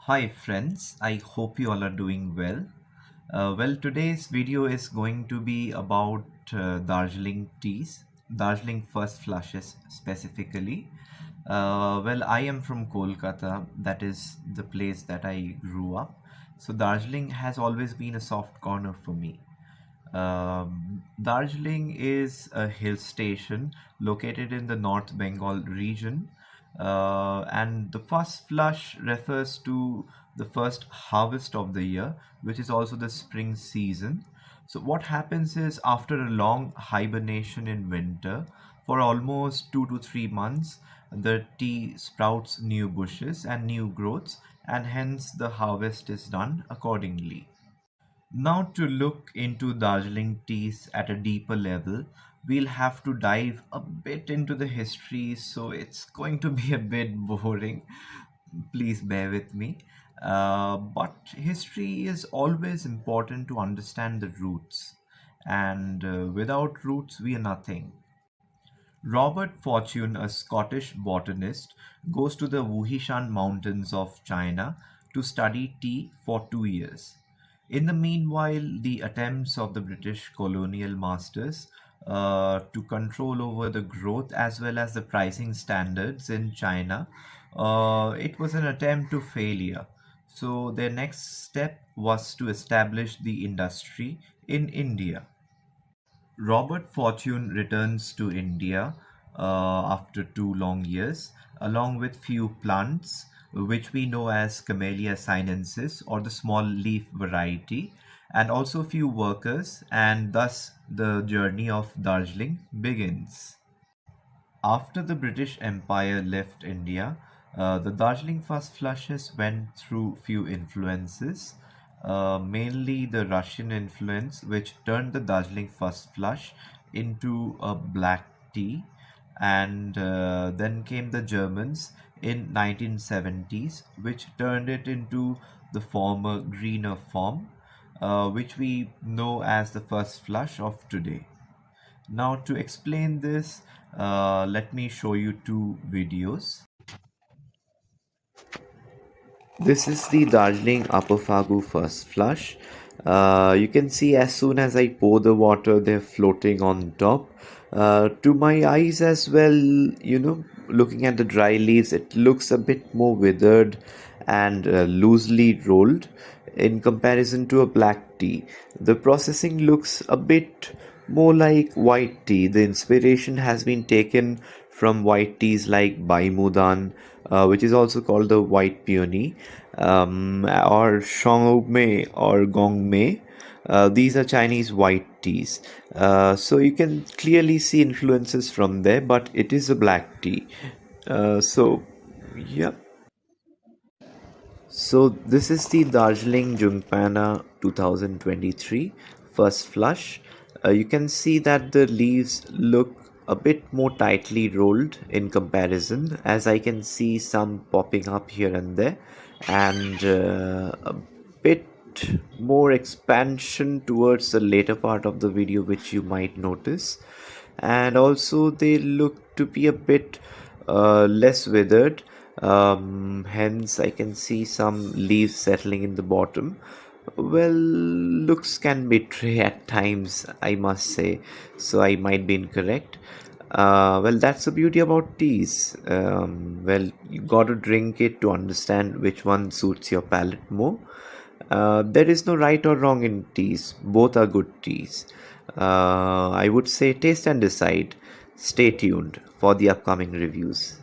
Hi friends, I hope you all are doing well. Today's video is going to be about Darjeeling teas, Darjeeling First Flushes specifically. I am from Kolkata, that is the place that I grew up. So Darjeeling has always been a soft corner for me. Darjeeling is a hill station located in the North Bengal region, and the first flush refers to the first harvest of the year, which is also the spring season. So, what happens is after a long hibernation in winter, for almost 2 to 3 months, the tea sprouts new bushes and new growths, and hence the harvest is done accordingly. Now, to look into Darjeeling teas at a deeper level, we'll have to dive a bit into the history, so it's going to be a bit boring. Please bear with me. But history is always important to understand the roots, and without roots, we are nothing. Robert Fortune, a Scottish botanist, goes to the Wuhishan Mountains of China to study tea for 2 years. In the meanwhile, the attempts of the British colonial masters to control over the growth as well as the pricing standards in China, it was an attempt to failure. So their next step was to establish the industry in India. Robert Fortune returns to India after 2 long years, along with few plants, which we know as Camellia sinensis or the small leaf variety, and also few workers, and thus the journey of Darjeeling begins. After the British Empire left India, the Darjeeling First Flushes went through few influences, mainly the Russian influence, which turned the Darjeeling First Flush into a black tea, and then came the Germans in 1970s, which turned it into the former greener form, which we know as the first flush of today. Now, to explain this, let me show you two videos. This is the Darjeeling Upper Fagu first flush. You can see as soon as I pour the water, they're floating on top. To my eyes as well, looking at the dry leaves, it looks a bit more withered and loosely rolled in comparison to a black tea. The processing looks a bit more like white tea. The inspiration has been taken from white teas like Baimudan, which is also called the white peony, or Shangmei or Gongmei. These are Chinese white teas. So you can clearly see influences from there, but it is a black tea. Yeah. So this is the Darjeeling Jungpana 2023 first flush. You can see that the leaves look a bit more tightly rolled in comparison, as I can see some popping up here and there, and a bit more expansion towards the later part of the video, which you might notice. And also they look to be a bit less withered, hence I can see some leaves settling in the bottom. Well, looks can betray at times, I must say, so I might be incorrect. That's the beauty about teas. You gotta drink it to understand which one suits your palate more. There is no right or wrong in teas, both are good teas. I would say taste and decide. Stay tuned for the upcoming reviews.